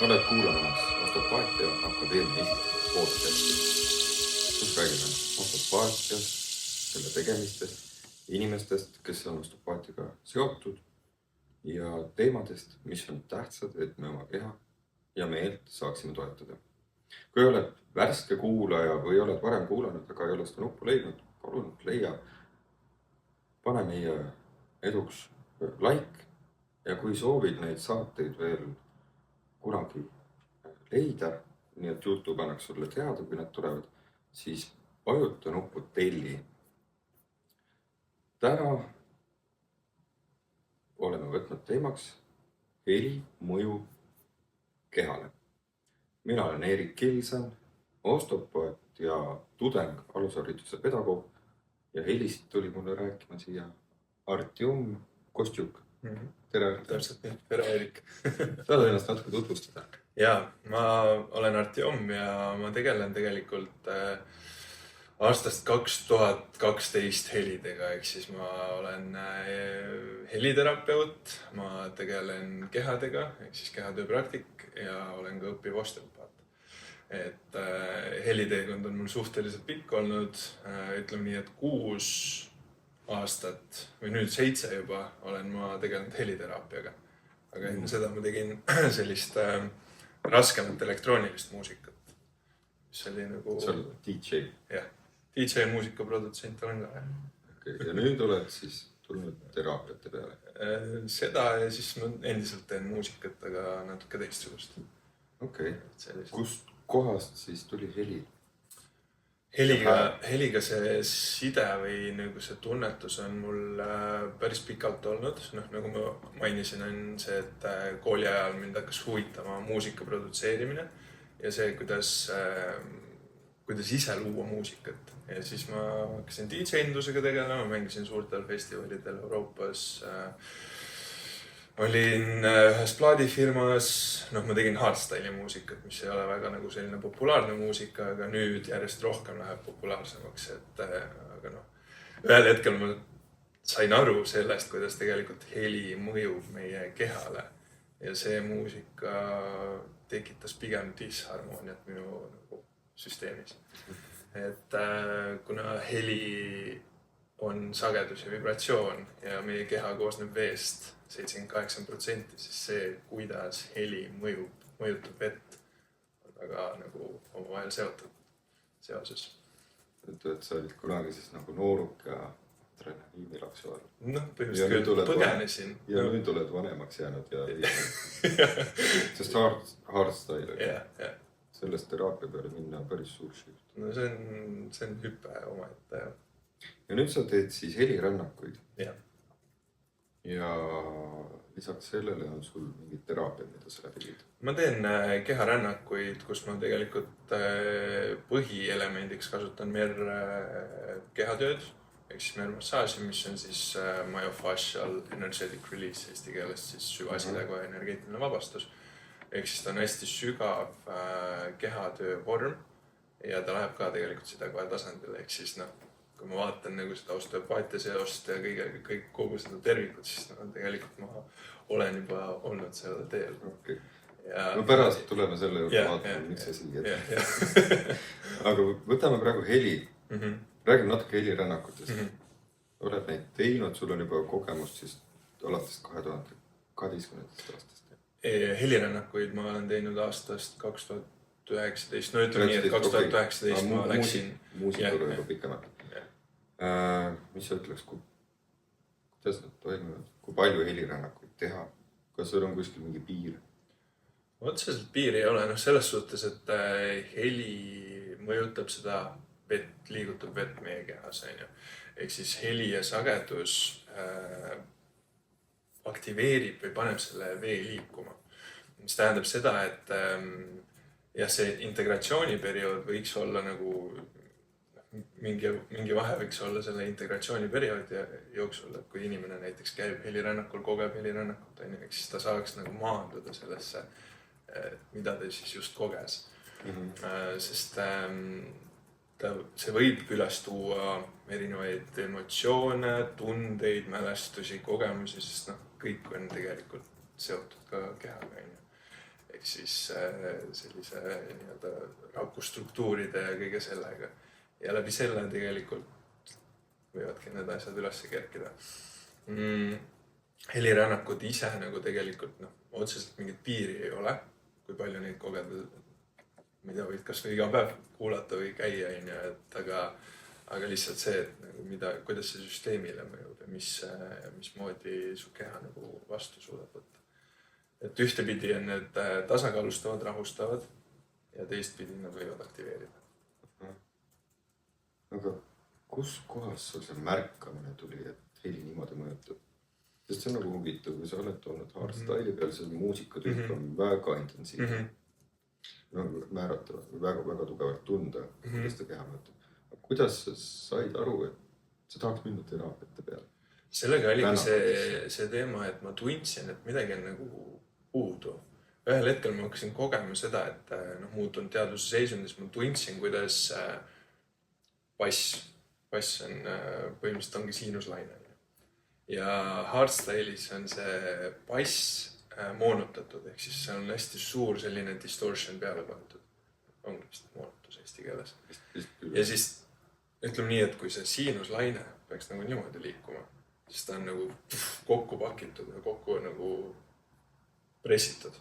Oled kuulamas Osteopaatia Akadeemia esitatud podcasti, kus räägime osteopaatiast, selle tegemistest, inimestest, kes on osteopaatiaga seotud ja teemadest, mis on tähtsad, et me oma keha ja meelt saaksime toetada. Kui oled värske kuulaja või oled varem kuulanud, aga ei ole seda nuppu leidnud, palun leia, pane meie eduks like ja kui soovid neid saateid veel kunagi leida, nii et YouTube annaks sulle teada, kui nad tulevad, siis vajuta nuppu telli. Täna oleme võtnud teemaks heli mõju kehale. Mina olen Erik Kilson, osteopaat ja tudeng, alushariduse pedagoog ja helist tuli mulle rääkima siia Artjom Kostjuk. Tere, täpselt nii. Tere, Erik. Saad ennast natuke tutvustada? Jaa, ma olen Artjom ja ma tegelen tegelikult aastast 2012 helidega, ehk siis ma olen heliterapeut, ma tegelen kehadega, ehk siis kehatööpraktik ja olen ka õppiv osteopaat. Et heliteekond on mul suhteliselt pikk olnud, ütleme nii, et 6 aastat või nüüd 7 juba olen ma tegelenud heliteraapiaga. Aga enne seda ma tegin sellist raskemat elektroonilist muusikat, mis oli nagu... See oli DJ? Jah, DJ muusikaprodutsent olen ka. Okay. Ja nüüd oled siis tulnud teraapiate peale? Seda ja siis ma endiselt teen muusikat, aga natuke teistsugust. Okei. Kust kohast siis tuli heli? Heliga see side või nagu see tunnetus on mul päris pikalt olnud. Nagu ma mainisin, on see, et kooli ajal mind hakkas huvitama muusika produtseerimine ja see, kuidas ise luua muusikat. Ja siis ma hakkasin DJ-indusega tegelema, mängisin suurtel festivalidel Euroopas. Olin ühes plaadifirmas, ma tegin hardstyle'i muusikat, mis ei ole väga nagu selline populaarne muusika, aga nüüd järjest rohkem läheb populaarsemaks. Aga ühel hetkel ma sain aru sellest, kuidas tegelikult heli mõjub meie kehale ja see muusika tekitas pigem disharmooniat minu süsteemis. Et kuna heli on sagedus ja vibratsioon ja meie keha koosneb veest 78%, siis see, kuidas heli mõjutab vett, on väga nagu omavahel seotud seoses. Et sa olid kunagi siis nagu nooruk ja adrenaliinilaksu all. Põhimõtteliselt põgenesin. Ja nüüd oled vanemaks jäänud ja sest hardstyle oli. Ja. Sellest teraapia peale minna päris suur shift. See on hüpe omaette. Ja nüüd sa teed siis helirännakuid. Jah. Ja lisaks sellele on sul mingid teraapiad, mida sa läbi viid? Ma teen keharännakuid, kus ma tegelikult põhielemendiks kasutan kehatööd, ehk siis mermassaaži, mis on siis myofascial energetic release, eesti keeles siis süvasidega energeetiline vabastus. Ehk siis ta on hästi sügav kehatöö vorm ja ta läheb ka tegelikult seda kohe tasandile, ehk siis kui ma vaatan nagu seda osteopaatia seost ja kogu seda tervikut, siis tegelikult ma olen juba olnud selle teel. Okay. No pärast tuleme selle juurde vaatama, miks sa siia. Aga võtame praegu heli. Räägime natuke helirännakutest. Oled neid teinud, sul on juba kogemust siis alates 2012. aastast. Helirännakuid ma olen teinud aastast 2019. Ütleme nii, et 2019 ma läksin. Muusikul juba pikemalt. Mis sa ütleks, kuidas nad toimuvad, kui palju helirännakuid teha, kas sul on kuskil mingi piir? Otseselt piiri ei ole, selles suhtes, et heli mõjutab seda vett, liigutab vett meie kehas. Ehk siis heli ja sagedus aktiveerib või paneb selle vee liikuma. Mis tähendab seda, et see integratsiooniperiood võiks olla nagu mingi vahe võiks olla selle integratsiooniperioodi jooksul, et kui inimene näiteks käib helirännakul, kogeb helirännakut, siis ta saaks nagu maanduda sellesse, mida ta siis just koges. Sest see võib üles tuua erinevaid emotsioone, tundeid, mälestusi, kogemusi, sest kõik on tegelikult seotud ka kehaga. ehk siis sellise nii-öelda rakustruktuuride ja kõige sellega. Ja läbi selle tegelikult võivadki need asjad üles kerkida. Helirännakud ise nagu tegelikult otseselt mingit piiri ei ole, kui palju neid kogeda, mida võid kas või iga päev kuulata või käia, et aga lihtsalt see, et nagu kuidas see süsteemile mõjub ja mismoodi su keha nagu vastu suudab võtta. Et ühtepidi on need tasakaalustavad, rahustavad ja teistpidi nad võivad aktiveerida. Aga kus kohas sul see märkamine tuli, et heli niimoodi mõjutab? Sest see on nagu huvitav, kui sa oled olnud hardstyle'i peal, see muusikatüüp on väga intensiivne. Määratava, väga tugevalt tunda, kuidas ta keha mõjutab. Aga kuidas sa said aru, et sa tahaks minna teraapiate peale? Sellega oligi see teema, et ma tundsin, et midagi on nagu puudu. Ühel hetkel ma hakkasin kogema seda, et muutun teadvuse seisundis, ma tundsin, kuidas bass on põhimõtteliselt ongi siinuslaine. Ja hardstyle'is on see bass moonutatud, ehk siis see on hästi suur selline distortion peale pandud. Ongi vist moonutus eesti keeles. Ja siis ütleme nii, et kui see siinuslaine peaks nagu niimoodi liikuma, siis ta on nagu kokku pakitud ja kokku nagu pressitud.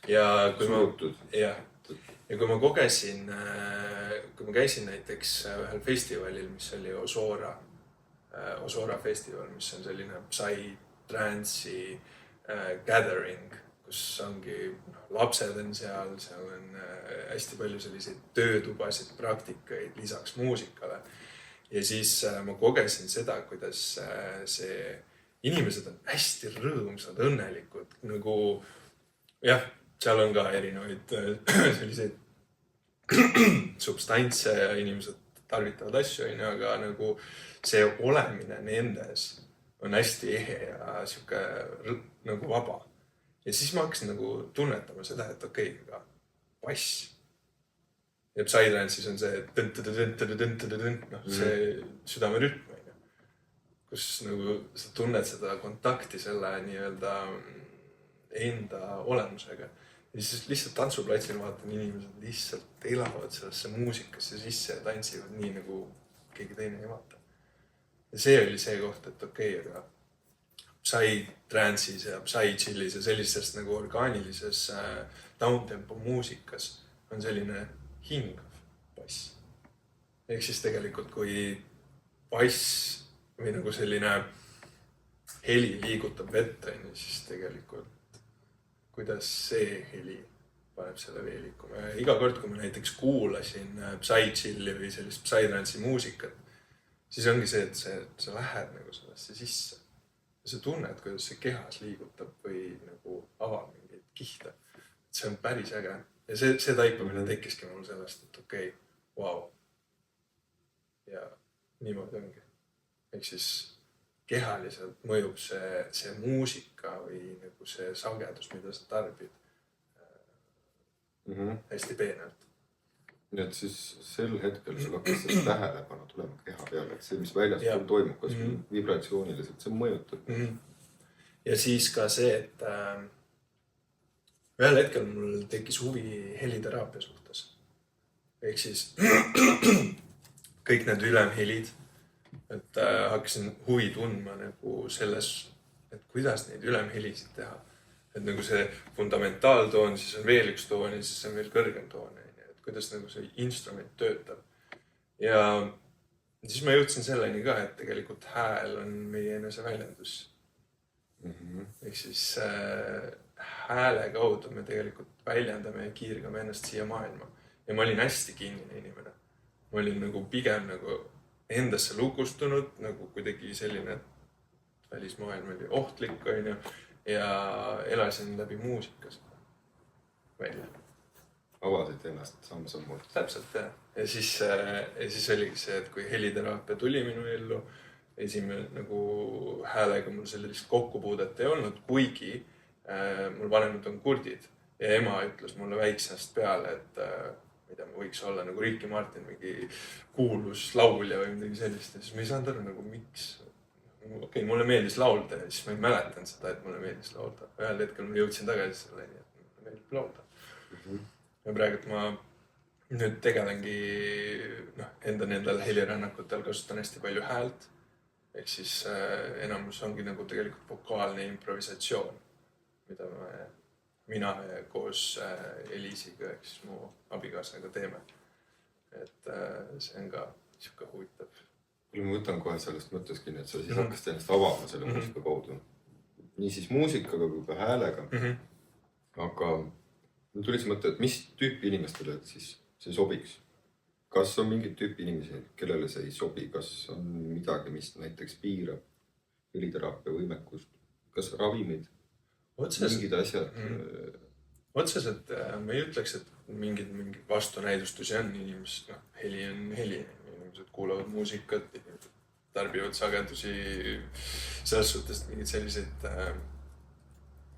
Ja kui ma kogesin, kui ma käisin näiteks ühel festivalil, mis oli Osora festival, mis on selline psy-trance'i gathering, kus ongi lapsed on seal on hästi palju selliseid töötubasid, praktikaid lisaks muusikale. Ja siis ma kogesin seda, kuidas inimesed on hästi rõõmsad, õnnelikud, nagu seal on ka erinevaid selliseid substantse ja inimesed tarvitavad asju, aga nagu see olemine nendes on hästi ehe ja siuke nagu vaba. Ja siis ma hakkasin nagu tunnetama seda, et aga bass. Ja psytrance'is on see see südamerütm, kus nagu sa tunned seda kontakti selle nii-öelda enda olemusega. Ja siis lihtsalt tantsuplatsil vaatan, inimesed lihtsalt elavad sellesse muusikasse sisse ja tantsivad nii, nagu keegi teine ei vaata. Ja see oli see koht, et aga psy-trance'is ja psy-chillis ja sellisest nagu orgaanilises downtempo muusikas on selline hingav bass. Ehk siis tegelikult, kui bass või nagu selline heli liigutab vett, siis tegelikult kuidas see heli paneb selle vee liikuma. Ja iga kord, kui ma näiteks kuulasin psy-chilli või sellist psy-trance'i muusikat, siis ongi see, et sa lähed nagu sellesse sisse. Ja sa tunned, kuidas see kehas liigutab või nagu avab mingeid kihte. See on päris äge. Ja see taipamine tekkiski mul sellest, et wow. Ja niimoodi ongi. Ehk siis kehaliselt mõjub see muusika või nagu see sagedus, mida sa tarbid hästi peenelt. Nii et siis sel hetkel sul hakkas see tähelepanu tulema keha peale, et see, mis väljaspool toimub, kas vibratsiooniliselt, see mõjutab. Ja siis ka see, et ühel hetkel mul tekkis huvi heliteraapia suhtes. Ehk siis kõik need ülemhelid, et hakkasin huvi tundma nagu selles, et kuidas neid ülemhelisid teha. Et nagu see fundamentaaltoon, siis on veel üks toon ja siis on veel kõrgem toon. Et kuidas nagu see instrument töötab. Ja siis ma jõudsin selleni ka, et tegelikult hääl on meie enese väljendus. Ehk siis hääle kaudu me tegelikult väljendame ja kiirgame ennast siia maailma. Ja ma olin hästi kinnine inimene. Ma olin nagu pigem nagu endasse lukustunud, nagu kuidagi selline välismaailm oli ohtlik ja elasin läbi muusikas välja. Avasid ennast samm-sammult. Täpselt, jah. Ja siis oligi see, et kui heliteraapia tuli minu ellu, esimene nagu häälega mul sellist kokkupuudet ei olnud, kuigi mul vanemad on kurdid ja ema ütles mulle väiksest peale, et mida ma võiks olla nagu Ricky Martin, mingi kuulus laulja või midagi sellist. Ja siis ma ei saanud aru nagu miks. Mulle meeldis laulda ja siis ma ei mäletan seda, et mulle meeldis laulda. Ühel hetkel ma jõudsin tagasi selleni, et mulle meeldib laulda. Ja praegu ma nüüd tegelengi enda nendel helirännakutel kasutan hästi palju häält. Ehk siis enamus ongi nagu tegelikult vokaalne improvisatsioon, mida mina koos Eliisiga, ehk siis mu abikaasaga teeme. Et see on ka siuke huvitav. Ma võtan kohe sellest mõttes kinni, et sa siis hakkasid ennast avama selle muusika kaudu. Nii siis muusikaga kui ka häälega. Aga mul tuli see mõte, et mis tüüpi inimestele siis see sobiks? Kas on mingid tüüpi inimesi, kellele see ei sobi? Kas on midagi, mis näiteks piirab heliteraapia võimekust? Kas ravimid? Mingid asjad? Otseselt ma ei ütleks, et mingid vastunäidustusi on inimesed. Heli on heli. Inimesed kuulavad muusikat, tarbivad sagedusi. Selles suhtes mingid sellised,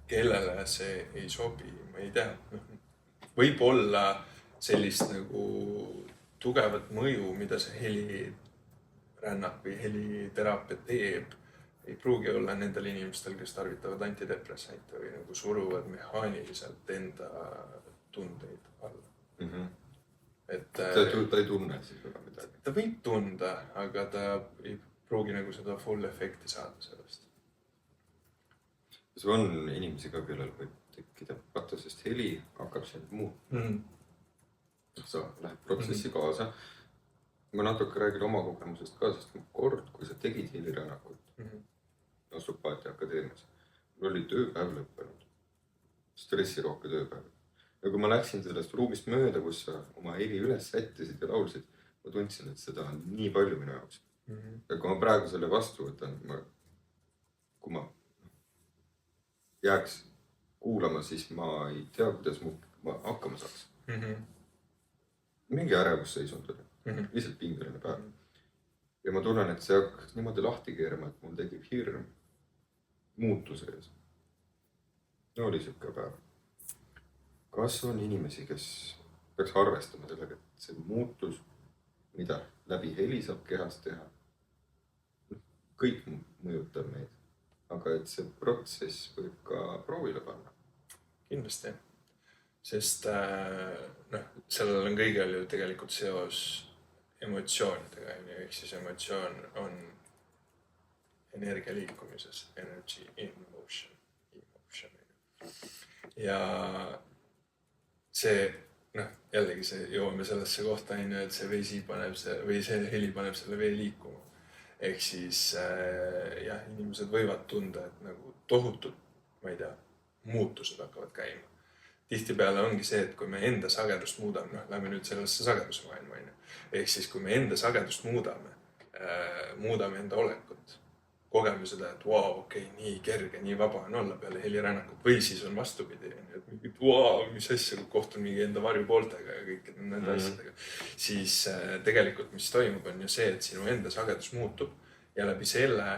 kellele see ei sobi, ma ei tea. Võib olla sellist nagu tugevat mõju, mida see helirännak või heliteraapia teeb. Ei pruugi olla nendel inimestel, kes tarvitavad antidepressaite või nagu suruvad mehaaniliselt enda tundeid alla. Ta ei tunne siis väga midagi. Ta võib tunda, aga ta ei pruugi nagu seda full efekti saada sellest. Kas on inimesi ka, kellel võib tekkida vaata, sest heli hakkab sind muutma. Sa lähed protsessi kaasa. Ma natuke räägin oma kogemusest ka, sest kord, kui sa tegid helirännakut Osteopaatia Akadeemias, mul oli tööpäev lõppenud. Stressirohke tööpäev. Ja kui ma läksin sellest ruumist mööda, kus sa oma heli üles sättisid ja laulsid, ma tundsin, et seda on nii palju minu jaoks. Ja kui ma praegu selle vastu võtan, kui ma jääks kuulama, siis ma ei tea, kuidas ma hakkama saaks. Mingi ärevusseisund oli. Lihtsalt pingeline päev. Ja ma tunnen, et see hakkas niimoodi lahti keerama, et mul tekib hirm muutuse ees. No oli siuke päev. Kas on inimesi, kes peaks arvestama sellega, et see muutus, mida läbi heli saab kehas teha, kõik mõjutab meid, aga et see protsess võib ka proovile panna? Kindlasti. Sest sellel on kõigil ju tegelikult seos emotsioonidega. Ehk siis emotsioon on energia liikumises. Energy in motion. Ja see, jällegi see jõuame sellesse kohta, et see vesi paneb või see heli paneb selle vee liikuma. Ehk siis inimesed võivad tunda, et nagu tohutud, ma ei tea, muutused hakkavad käima. Tihtipeale ongi see, et kui me enda sagedust muudame, lähme nüüd sellesse sageduse maailma. Ehk siis, kui me enda sagedust muudame enda olekut, kogeme seda, et nii kerge, nii vaba on olla peale helirännakut. Või siis on vastupidi, et mis asja, kui kohtun mingi enda varjupooltega ja kõik nende asjadega. Siis tegelikult, mis toimub, on ju see, et sinu enda sagedus muutub ja läbi selle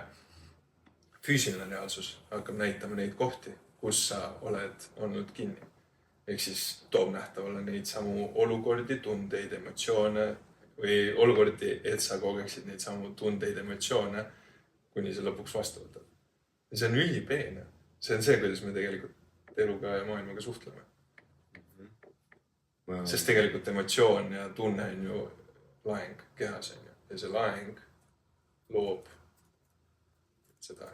füüsiline reaalsus hakkab näitama neid kohti, kus sa oled olnud kinni. Ehk siis toob nähtavale neid samu olukordi, tundeid, emotsioone või olukordi, et sa kogeksid neid samu tundeid, emotsioone, kuni sa lõpuks vastu võtad. Ja see on ülipeene. See on see, kuidas me tegelikult eluga ja maailmaga suhtleme. Sest tegelikult emotsioon ja tunne on ju laeng kehas. Ja see laeng loob seda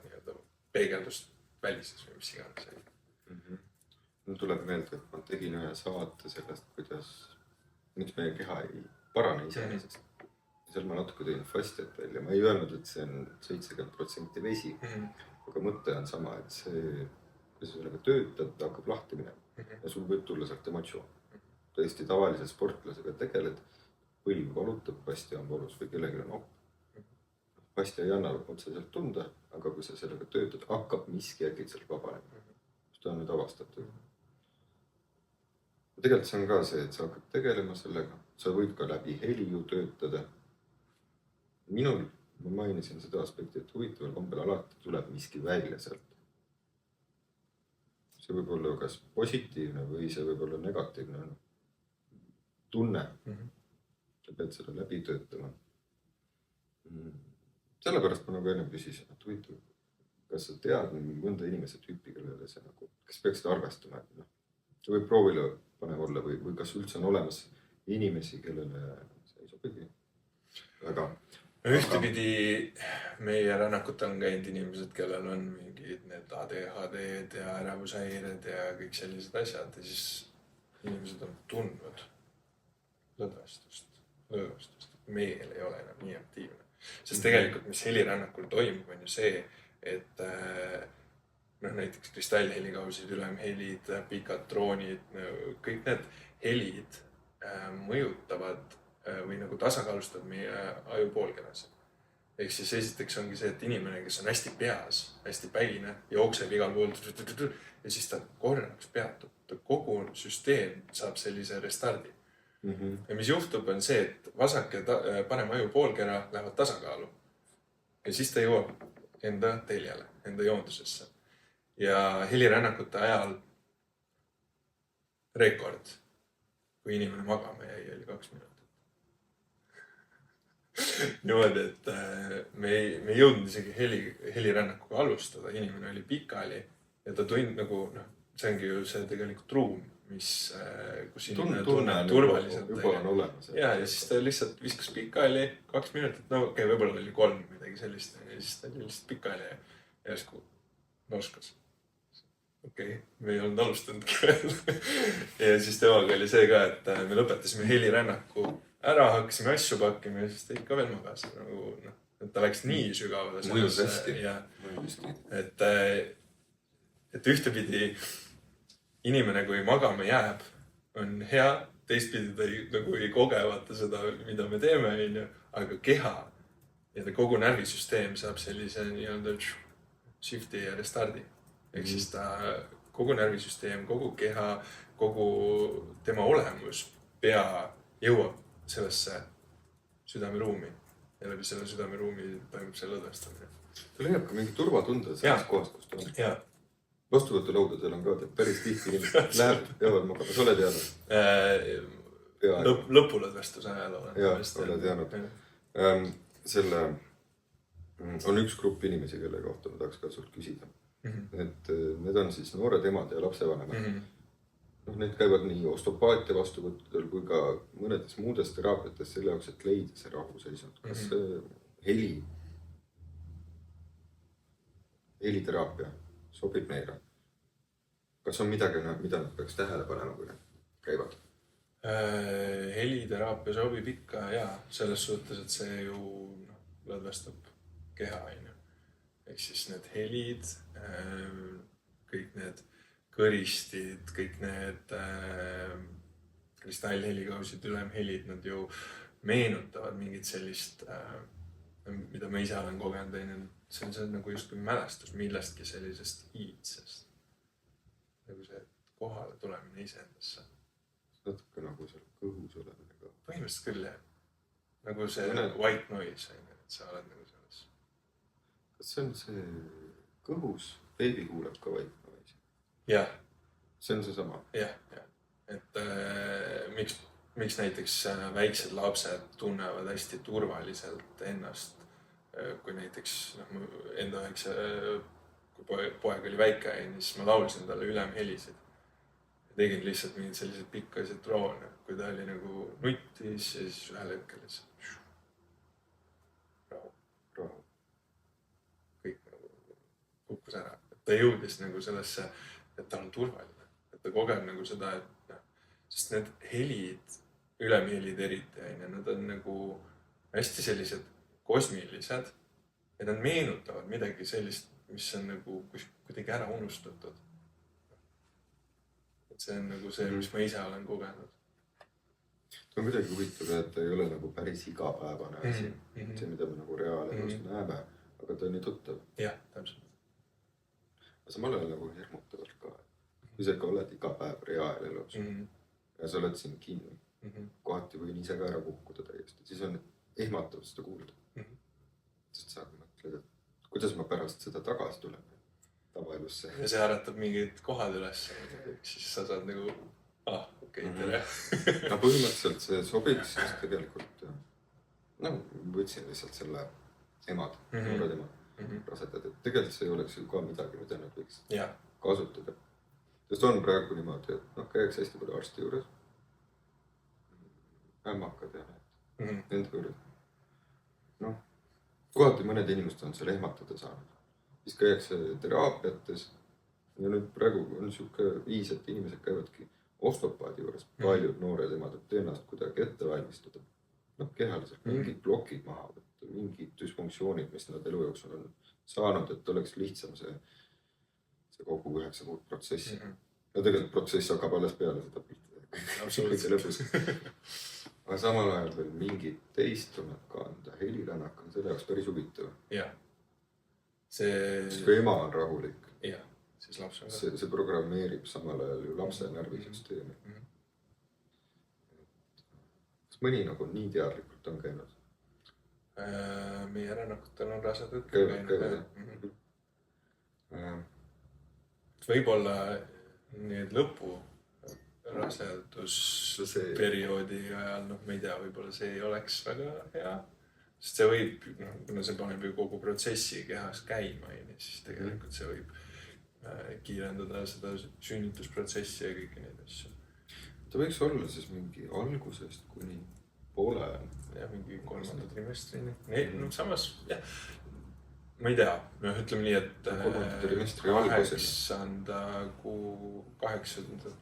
peegeldust välises või mis iganes. Mul tuleb meelde, et ma tegin ühe saate sellest, miks meie keha ei parane iseenesest. Seal ma natuke tõin fastiat välja. Ma ei öelnud, et see on 70% vesi, aga mõte on sama, et see, kui sa sellega töötad, ta hakkab lahti minema ja sul võib tulla sealt emotsioon. Tõesti tavalise sportlasega tegeled, põlv valutab, fastia on valus või kellelgi on opp. Fastia ei anna otseselt tunda, aga kui sa sellega töötad, hakkab miski äkitselt vabanema. Ta on nüüd avastatud. Tegelikult see on ka see, et sa hakkad tegelema sellega. Sa võid ka läbi heli ju töötada. Minul, ma mainisin seda aspekti, et huvitaval kombel alati tuleb miski välja sealt. See võib olla kas positiivne või see võib olla negatiivne tunne. Sa pead seda läbi töötama. Sellepärast ma nagu enne küsisin, et huvitav, kas sa tead mõnda inimese tüüpi, kellele see kas peaksid arvestama, et see võib proovile panev olla või kas üldse on olemas inimesi, kellele see ei sobigi väga. Ühtepidi meie rännakutel on käinud inimesed, kellel on mingid need ADHD-d ja ärevushäired ja kõik sellised asjad ja siis inimesed on tundnud lõdvestust. Meel ei ole enam nii aktiivne. Sest tegelikult, mis helirännakul toimub, on ju see, et näiteks kristallhelikausid, ülemhelid, pikad droonid, kõik need helid mõjutavad või nagu tasakaalustavad meie ajupoolkeras. Ehk siis esiteks ongi see, et inimene, kes on hästi peas, hästi päine, jookseb igal pool ja siis ta korraks peatub. Kogu süsteem saab sellise restardi. Ja mis juhtub, on see, et vasak ja parem ajupoolkera lähevad tasakaalu. Ja siis ta jõuab enda teljele, enda joondusesse. Ja helirännakute ajal rekord, kui inimene magama jäi, oli 2 minutit. Niimoodi, et me ei jõudnud isegi helirännakuga alustada. Inimene oli pikali ja ta tund nagu, see ongi ju see tegelikult ruum, kus inimene tunneb turvaliselt. Juba on olemas. Ja siis ta lihtsalt viskas pikali 2 minutit. No okei, võib-olla oli 3 midagi sellist. Ja siis ta oli lihtsalt pikali ja järsku noskas. Okei, me ei olnud alustanudki veel. Ja siis temaga oli see ka, et me lõpetasime helirännaku ära, hakkasime asju pakkima ja siis ta ikka veel magas. Et ta läks nii sügavale. Mõjus hästi. Et ühtepidi inimene, kui magama jääb, on hea. Teistpidi ta nagu ei kogevaata seda, mida me teeme, aga keha ja kogu närvisüsteem saab sellise nii-öelda shifti ja restardi. Ehk siis ta kogu närvisüsteem, kogu keha, kogu tema olemus, pea jõuab sellesse südameruumi. Ja läbi selle südameruumi toimub see lõdvestamine. Ta leiab ka mingi turvatunde selles kohast, kus ta on. Ja. Vastuvõtulaudadel on ka päris tihti inimesed läheb, peavad magama. Sa oled jäänud? Lõpulõdvestuse ajal olen. Jaa, oled jäänud. On üks grupp inimesi, kelle kohta ma tahaks ka sult küsida. Et need on siis noored emad ja lapsevanemad. Need käivad nii osteopaatia vastuvõttudel kui ka mõnedes muudes teraapiates selle jaoks, et leida see rahuseisund. Kas heliteraapia sobib neile? Kas on midagi, mida nad peaks tähele panema, kui nad käivad? Heliteraapia sobib ikka ja selles suhtes, et see ju lõdvestab keha. Ehk siis need helid, kõik need kõristid, kõik need kristallhelikausid, ülemhelid, nad ju meenutavad mingit sellist, mida ma ise olen kogenud. See on nagu justkui mälestus millestki sellisest iidsest. Nagu see kohale tulemine iseendasse. Natuke nagu seal kõhus olemine ka. Põhimõtteliselt küll, jah. Nagu see white noise, et sa oled nagu selles. Kas see on see kõhus? Baby kuuleb ka white noise? Jah. See on see sama? Jah. Et miks näiteks väiksed lapsed tunnevad hästi turvaliselt ennast, kui näiteks enda väikse, kui poeg oli väike, siis ma laulsin talle ülemhelisid. Tegin lihtsalt mingid sellised pikkasid droone, kui ta oli nagu nuttis ja siis ühel hetkel lihtsalt rahu. Kõik nagu kukkus ära. Ta jõudis nagu sellesse, et ta on turvaline. Et ta kogeb nagu seda, et sest need helid, ülemhelid eriti, nad on nagu hästi sellised kosmilised ja nad meenutavad midagi sellist, mis on nagu kuidagi ära unustatud. Et see on nagu see, mis ma ise olen kogenud. See on kuidagi huvitav, et ta ei ole nagu päris igapäevane asi. See, mida me nagu reaalelus näeme, aga ta on nii tuttav. Jah, täpselt. Aga samal ajal nagu hirmutavalt ka. Kui sa ikka oled iga päev reaalelus ja sa oled siin kinni, kohati võin ise ka ära kukkuda täiesti, siis on ehmatav seda kuulda. Sest sa mõtled, et kuidas ma pärast seda tagasi tulen tavaelusse. Ja see äratab mingid kohad üles, siis sa saad nagu, okei, tere. No põhimõtteliselt see sobiks, sest tegelikult võtsin lihtsalt selle emad, noored emad, rasedad, et tegelikult see ei oleks ju ka midagi, mida nad võiks kasutada. sest on praegu niimoodi, et käiks hästi palju arsti juures. Ämmakad ja nende juures. Kohati mõned inimesed on seal ehmatada saanud. Siis käiakse teraapiates. Ja nüüd praegu on siuke viis, et inimesed käivadki osteopaadi juures. Paljud noored emad, et tõenäoliselt kuidagi ette valmistada. Kehaliselt mingid plokid maha võtta, mingid dysfunktsioonid, mis nad elu jooksul on saanud, et oleks lihtsam see kogu 9 kuud protsessi. Ja tegelikult protsess hakkab alles peale seda pilti. Aga samal ajal veel mingid teist tunned ka anda. Helirännak on selle jaoks päris huvitav. Jah. Kui ema on rahulik. Jah, siis laps on ka. See programmeerib samal ajal ju lapse närvisüsteemi. Kas mõni nagu nii teadlikult on käinud? Meie rännakutel on rasedad käinud. Võib-olla need lõpu rasedusperioodi ajal, ma ei tea, võib-olla see ei oleks väga hea. Sest see võib, kuna see paneb ju kogu protsessi kehas käima, siis tegelikult see võib kiirendada seda sünnitusprotsessi ja kõiki neid asju. Ta võiks olla siis mingi algusest kuni poole. Ja mingi 3. trimestrini. Samas, jah, ma ei tea, ütleme nii, et 8.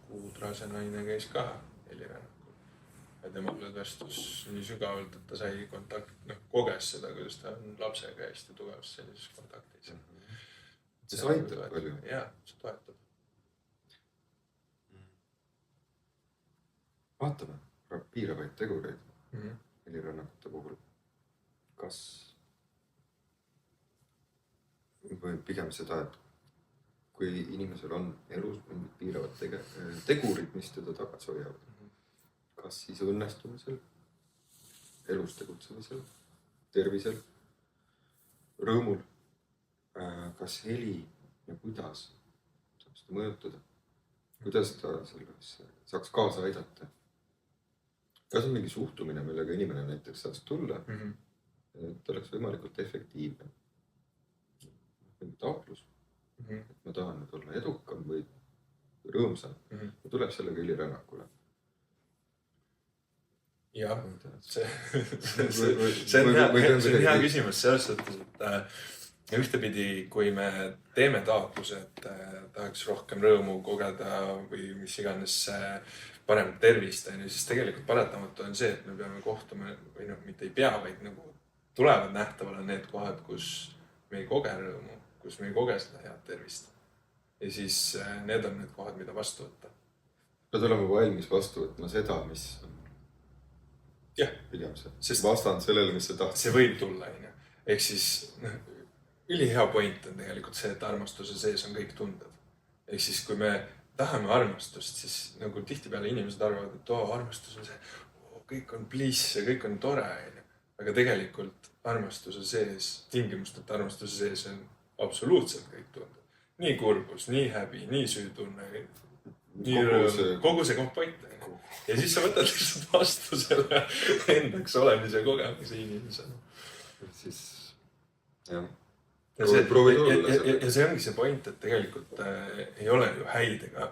kuud rase naine käis ka helirännakul. Ja tema lõdvestus nii sügavalt, et ta sai koges seda, kuidas ta on lapsega hästi tugevast sellises kontaktis. See aitab palju. Jah, see toetab. Vaatame piiravaid tegureid helirännakute puhul. Kas või pigem seda, et kui inimesel on elus mingid piiravad tegurid, mis teda tagasi hoiavad, kas siis õnnestumisel, elus tegutsemisel, tervisel, rõõmul, kas heli ja kuidas saab seda mõjutada, kuidas ta saaks kaasa aidata. Kas on mingi suhtumine, millega inimene näiteks saaks tulla, et oleks võimalikult efektiivne. Mingi taotlus, et ma tahan nüüd olla edukam või rõõmsam. Ja tuleb sellega helirännakule. Jah, see on hea küsimus selles suhtes, et ühtepidi, kui me teeme taotluse, et tahaks rohkem rõõmu kogeda või mis iganes parem tervist, siis tegelikult paratamatu on see, et me peame kohtuma, või mitte ei pea, vaid nagu tulevad nähtavale need kohad, kus me ei koge rõõmu, kus me ei koge seda head tervist. Ja siis need on need kohad, mida vastu võtta. Pead olema valmis vastu võtma seda, mis on pigem see vastand sellele, mis sa tahtsid. See võib tulla, ehk siis ülihea point on tegelikult see, et armastuse sees on kõik tunded. Ehk siis, kui me tahame armastust, siis nagu tihtipeale inimesed arvavad, et armastus on see, kõik on bliss ja kõik on tore. Aga tegelikult armastuse sees, tingimusteta armastuse sees on absoluutselt kõik tunded. Nii kurbus, nii häbi, nii süütunne, kogu see kompott. Ja siis sa võtad lihtsalt vastu selle endaks olemise kogemise inimesena. Siis, jah. Ja see ongi see point, et tegelikult ei ole ju häid ega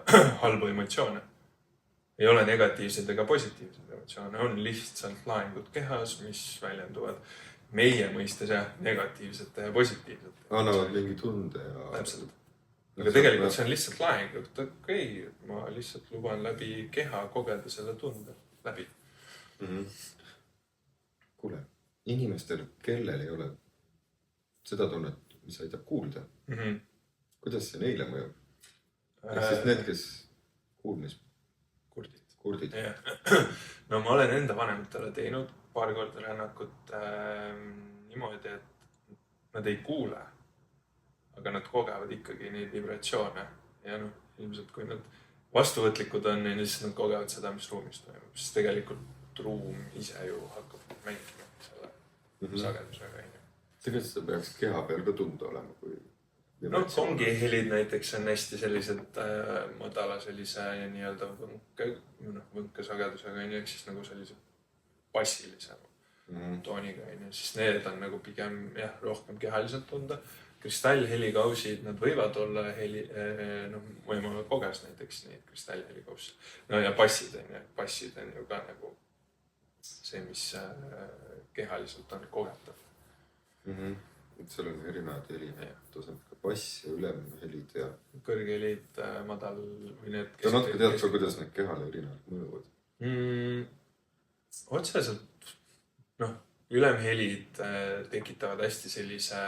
halbu emotsioone. Ei ole negatiivsed ega positiivsed emotsioone. On lihtsalt laengud kehas, mis väljenduvad meie mõistes negatiivsete ja positiivsete. Annavad mingi tunde ja... Täpselt. Aga tegelikult see on lihtsalt laeng, et okei, ma lihtsalt luban läbi keha kogeda selle tunde läbi. Kuule, inimestel, kellel ei ole seda tunnet, mis aitab kuulda. Kuidas see neile mõjub? Siis need, kes kuulmiskurdid. No ma olen enda vanematele teinud paar korda rännakut niimoodi, et nad ei kuule, aga nad kogevad ikkagi neid vibratsioone. Ja ilmselt kui nad vastuvõtlikud on, siis nad kogevad seda, mis ruumis toimub. Siis tegelikult ruum ise ju hakkab mängima selle sagedusega. Tegelikult seda peaks keha peal ka tunda olema. Kongihelid näiteks on hästi sellised madala sellise nii-öelda võnkesagedusega, ehk siis nagu sellise bassilise tooniga. Siis need on nagu pigem rohkem kehaliselt tunda. kristallhelikausid, nad võivad olla noh, mu ema koges näiteks neid kristallhelikausse. No ja passid on ju ka nagu see, mis kehaliselt on kogetav. Et seal on erinevad helinäitused, ka bass ja ülemhelid ja kõrghelid, madal või need... Ta natuke tead ka, kuidas need kehale erinevad mõjuvad? Otseselt, noh, ülemhelid tekitavad hästi sellise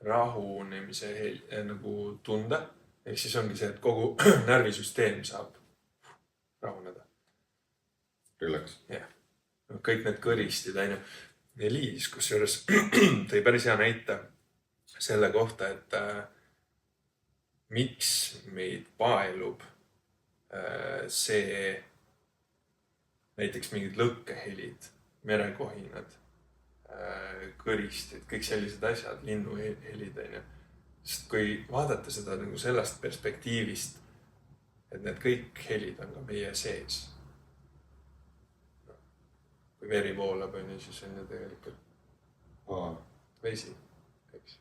rahunemise nagu tunde. Ehk siis ongi see, et kogu närvisüsteem saab rahuneda. Relax. Jah. Kõik need kõristid, ainu. Liis, kus juures tõi päris hea näite selle kohta, et miks meid paelub see näiteks mingid lõkkehelid, merekohinad, kõristid, kõik sellised asjad, linnuhelid, ainu. Sest kui vaadata seda nagu sellest perspektiivist, et need kõik helid on ka meie sees. Kui veri voolab, siis on ju tegelikult vesi, eks.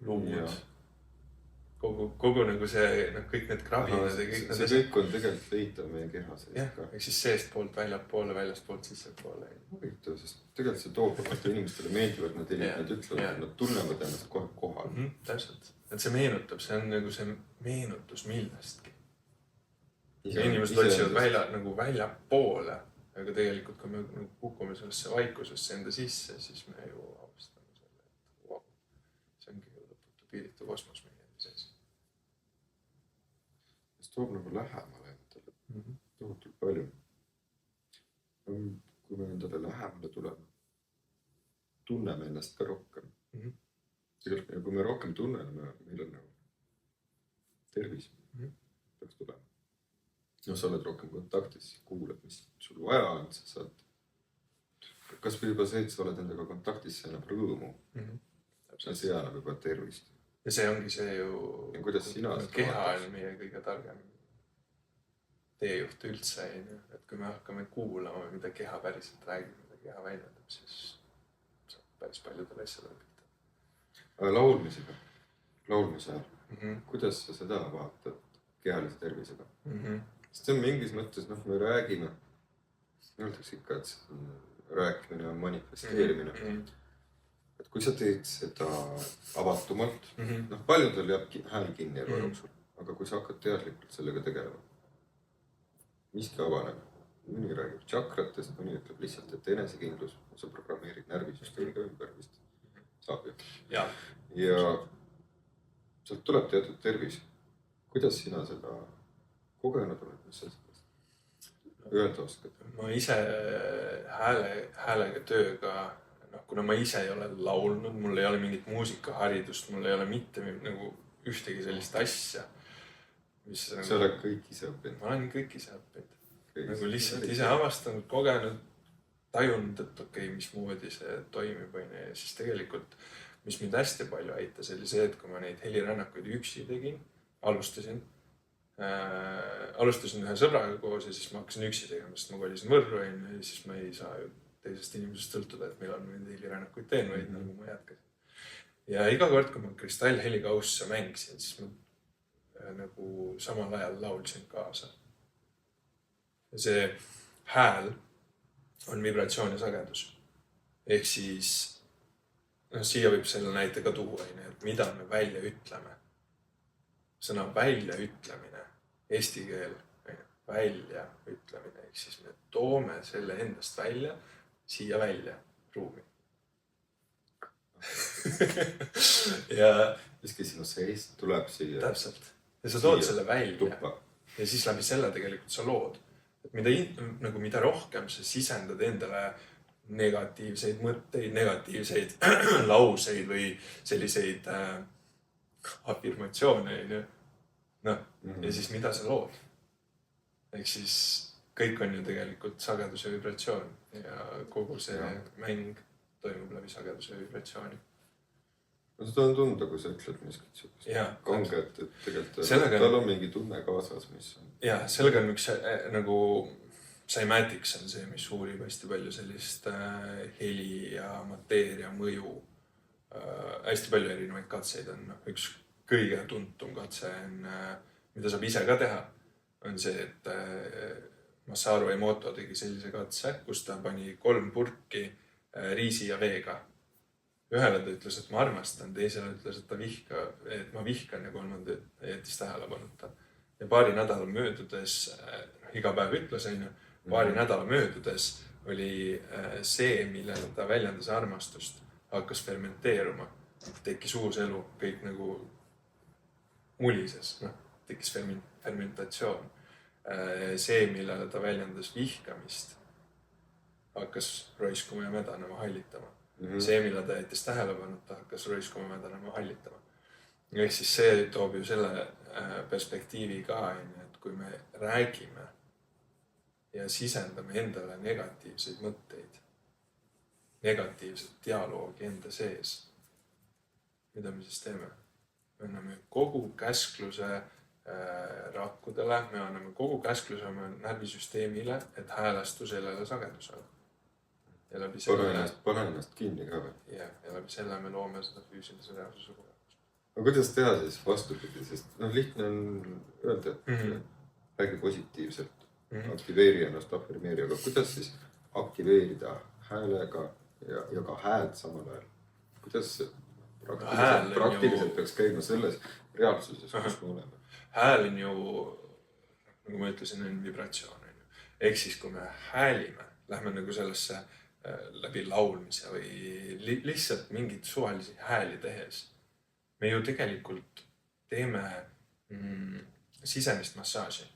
Luud. Kogu nagu see, kõik need krabinad ja kõik need... See kõik on tegelikult leitav meie keha sees ka. Ehk siis seest poolt väljapoole, väljast poolt sissepoole. Huvitav, sest tegelikult see toob, et inimestele meeldivad need helid, nad ütlevad, et nad tunnevad ennast kohe kohal. Täpselt. Et see meenutab, see on nagu see meenutus millestki. Inimesed otsivad väljapoole. Aga tegelikult, kui me kukume sellesse vaikusesse enda sisse, siis me ju avastame selle, et wow, see ongi lõputu piiritu kosmos meie enda sees. See toob nagu lähemale endale tohutult palju. Kui me endale lähemale tuleme, tunneme ennast ka rohkem. Tegelikult, kui me rohkem tunneme, meil on nagu tervis peaks tulema. No sa oled rohkem kontaktis, kuulad, mis sul vaja on, sa saad... Kas või juba see, et sa oled endaga kontaktis, see annab rõõmu. See annab juba tervist. Ja see ongi see ju... Ja kuidas sina... Keha on meie kõige targem teejuht üldse. Et kui me hakkame kuulama, mida keha päriselt räägib, mida keha väljendab, siis saab päris paljudel asjadel pihta. Laulmise ajal. Kuidas sa seda vaatad kehalise tervisega? Sest see on mingis mõttes, me räägime, öeldakse ikka, et rääkimine on manifesteerimine. Et kui sa teed seda avatumalt, paljudel jääb hääl kinni elu jooksul, aga kui sa hakkad teadlikult sellega tegelema, miski avaneb, mõni räägib tšakratest, mõni ütleb lihtsalt, et enesekindlus, sa programmeerid närvisüsteemiga ümber vist, saab ju. Ja sealt tuleb teatud tervis. Kuidas sina seda kogenud oled, mis sa sellest öelda oskad? Ma ise häälega tööga, kuna ma ise ei ole laulnud, mul ei ole mingit muusikaharidust, mul ei ole mitte nagu ühtegi sellist asja. Sa oled kõik ise õppinud? Ma olen kõik ise õppinud. Nagu lihtsalt ise avastanud, kogenud, tajunud, et okei, mismoodi see toimib. Ja siis tegelikult, mis mind hästi palju aitas, oli see, et kui ma neid helirännakuid üksi tegin, alustasin ühe sõbraga koos ja siis ma hakkasin üksi tegema, sest ma kolisin Võrru ja siis ma ei saa ju teisest inimesest sõltuda, et millal ma neid helirännakuid teen, vaid nagu ma jätkasin. Ja iga kord, kui ma kristallhelikausse mängisin, siis ma nagu samal ajal laulsin kaasa. Ja see hääl on vibratsioon ja sagedus. Ehk siis, siia võib selle näite ka tuua, et mida me välja ütleme. Sõna välja ütlemine, eesti keel, välja ütlemine, ehk siis me toome selle endast välja, siia välja ruumi. Ja miski sinu sees tuleb siia. Täpselt. Ja sa tood selle välja. Ja siis läbi selle tegelikult sa lood. Et mida rohkem sa sisendad endale negatiivseid mõtteid, negatiivseid lauseid või selliseid afirmatsioone. Ja siis mida sa lood? Ehk siis kõik on ju tegelikult sagedus ja vibratsioon ja kogu see mäng toimub läbi sageduse ja vibratsiooni. No seda on tunda, kui sa ütled miskit kange, et tegelikult tal on mingi tunne kaasas, mis on... Ja, sellega on üks nagu Cymatics on see, mis uurib hästi palju sellist heli ja mateeria mõju hästi palju erinevaid katseid on. Üks kõige tuntum katse on, mida saab ise ka teha, on see, et Masaru Emoto tegi sellise katse, kus ta pani 3 purki riisi ja veega. Ühele ta ütles, et ma armastan, teisele ütles, et ma vihkan ja kolmanda jättis tähelepanuta. Ja paari nädala möödudes, iga päev ütles, paari nädala möödudes oli see, millele ta väljendas armastust, hakkas fermenteeruma. Tekkis uus elu, kõik nagu mulises, tekkis fermentatsioon. See, millele ta väljendas vihkamist, hakkas roiskuma ja mädanema, hallitama. See, millele ta jättis tähelepanuta, hakkas roiskuma, mädanema, hallitama. Ehk siis see toob ju selle perspektiivi ka, et kui me räägime ja sisendame endale negatiivseid mõtteid, negatiivset dialoogi enda sees, mida me siis teeme? Me anname kogu käskluse rakkudele, me anname kogu käskluse oma närvisüsteemile, et häälestus sellele sagedusele. Pane ennast kinni ka või? Ja läbi selle me loome seda füüsilise reaalsuse kogemust. Aga kuidas teha siis vastupidi? Sest lihtne on öelda, et räägi positiivselt, aktiveeri ennast, affirmeeri, aga kuidas siis aktiveerida häälega ja ka häält samal ajal? Kuidas praktiliselt peaks käima selles reaalsuses, kus me oleme? Hääl on ju, nagu ma ütlesin, on vibratsioon. Ehk siis, kui me häälime, lähme nagu sellesse läbi laulmise või lihtsalt mingid suvalisi hääli tehes, me ju tegelikult teeme sisemist massaaži.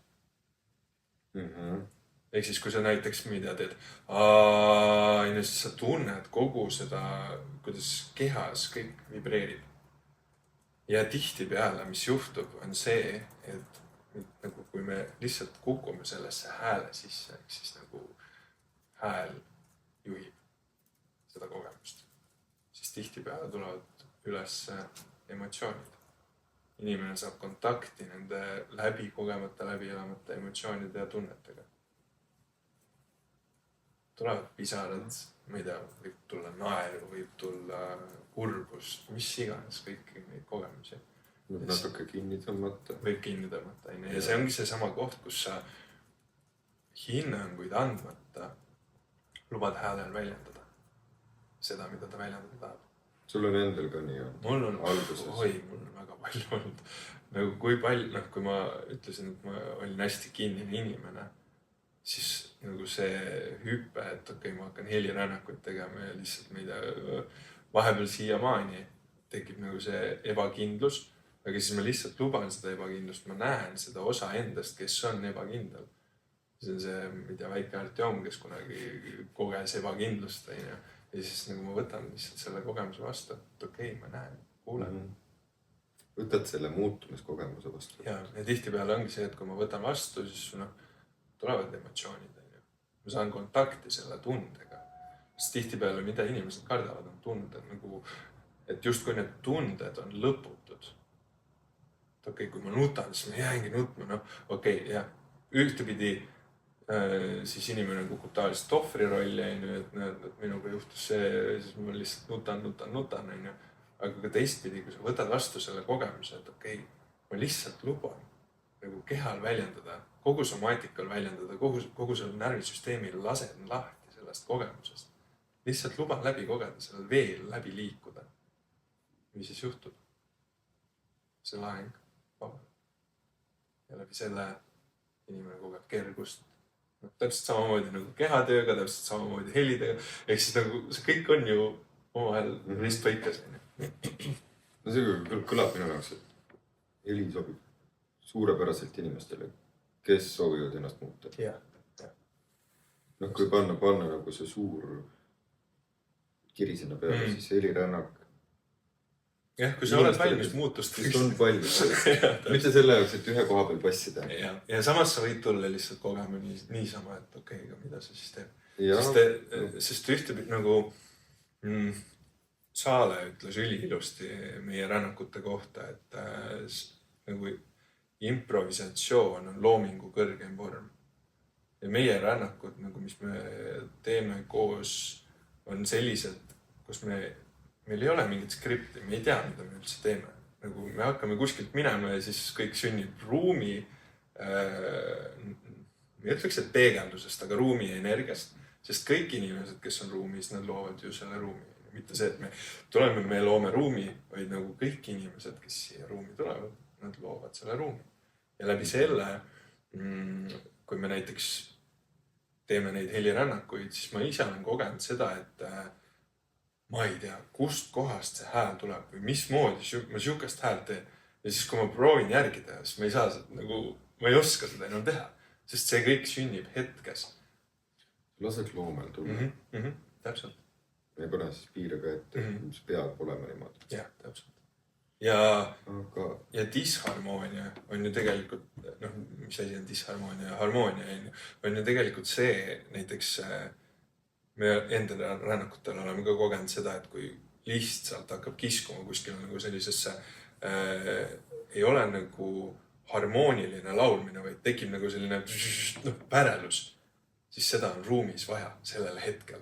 Ehk siis, kui sa näiteks teed, siis sa tunned kogu seda, kuidas kehas kõik vibreerib. Ja tihti peale, mis juhtub, on see, et nagu, kui me lihtsalt kukume sellesse hääle sisse, ehk siis nagu hääl juhib seda kogemust, siis tihti peale tulevad üles emotsioonid. Inimene saab kontakti nende kogemata, läbi elamata emotsioonide ja tunnetega. Tulevad pisarad, ma ei tea, võib tulla naeru, võib tulla kurbust, mis iganes, kõiki neid kogemusi. Natuke kinni tõmmata. Võib kinni tõmmata. Ja see ongi see sama koht, kus sa hinnanguid andmata lubad häälel väljendada seda, mida ta väljendada tahab. Sul on endal ka nii on? Mul on väga palju olnud. Nagu kui palju, kui ma ütlesin, et ma olin hästi kinnine inimene, siis nagu see hüppe, et ma hakkan helirännakuid tegema ja lihtsalt vahepeal siiamaani tekib nagu see ebakindlus, aga siis ma lihtsalt luban seda ebakindlust, ma näen seda osa endast, kes on ebakindel. See on see, väike Artjom, kes kunagi koges ebakindlust. Ja siis nagu ma võtan lihtsalt selle kogemuse vastu, et ma näen, kuulen. Võtad selle muutumiskogemuse vastu. Ja tihti peale ongi see, et kui ma võtan vastu, siis tulevad emotsioonid. Ma saan kontakti selle tundega. Sest tihti peale, mida inimesed kardavad, on tunded. Et just kui need tunded on lõputud. Et kui ma nutan, siis ma jäängi nutma. Ja ühtepidi siis inimene kukub tavaliselt ohvri rolli, et minuga juhtus see, siis ma lihtsalt nutan. Aga ka teistpidi, kui sa võtad vastu selle kogemuse, et ma lihtsalt luban nagu kehal väljendada, kogu somaatikal väljendada, kogu selle närvisüsteemil lasen lahti sellest kogemusest. Lihtsalt luban läbi kogeda, sellel veel läbi liikuda. Mis siis juhtub? See laheng vabab. Ja läbi selle inimene kogeb kergust. Täpselt samamoodi nagu kehatööga, täpselt samamoodi helidega. Ehk siis nagu see kõik on ju omavahel ristvõikas. No see kõlab minu jaoks, et heli sobib suurepäraselt inimestele, kes soovivad ennast muuta. Kui panna nagu see suur kiri sinna peale, siis helirännak. Jah, kui sa oled valmis muutust. Siis on valmis. Mitte selle jaoks, et ühe koha peal passida. Ja samas sa võid tulla lihtsalt kogema niisama, et aga mida sa siis teeb. Sest ühtepidi nagu Saale ütles üliilusti meie rännakute kohta, et nagu improvisatsioon on loomingu kõrgem vorm. Ja meie rännakud, mis me teeme koos, on sellised, kus me meil ei ole mingit skripti, me ei tea, mida me üldse teeme. Nagu me hakkame kuskilt minema ja siis kõik sünnib ruumi, ma ei ütleks, et peegeldusest, aga ruumi energiast, sest kõik inimesed, kes on ruumis, nad loovad ju selle ruumi. Mitte see, et me tuleme, me loome ruumi, vaid nagu kõik inimesed, kes siia ruumi tulevad, nad loovad selle ruumi. Ja läbi selle, kui me näiteks teeme neid helirännakuid, siis ma ise olen kogenud seda, et ma ei tea, kust kohast see hääl tuleb või mismoodi ma siukest häält teen. Ja siis, kui ma proovin järgida, siis ma ei saa seda, nagu, ma ei oska seda enam teha, sest see kõik sünnib hetkes. Laseks loomel tulla. Täpselt. Me ei pane siis piire ka ette, mis peab olema niimoodi. Jah, täpselt. Ja disharmoonia on ju tegelikult, mis asi on disharmoonia ja harmoonia on ju tegelikult see, näiteks me endale rännakutel oleme ka kogenud seda, et kui lihtsalt hakkab kiskuma kuskil nagu sellisesse, ei ole nagu harmooniline laulmine, vaid tekib nagu selline pärelus, siis seda on ruumis vaja sellel hetkel.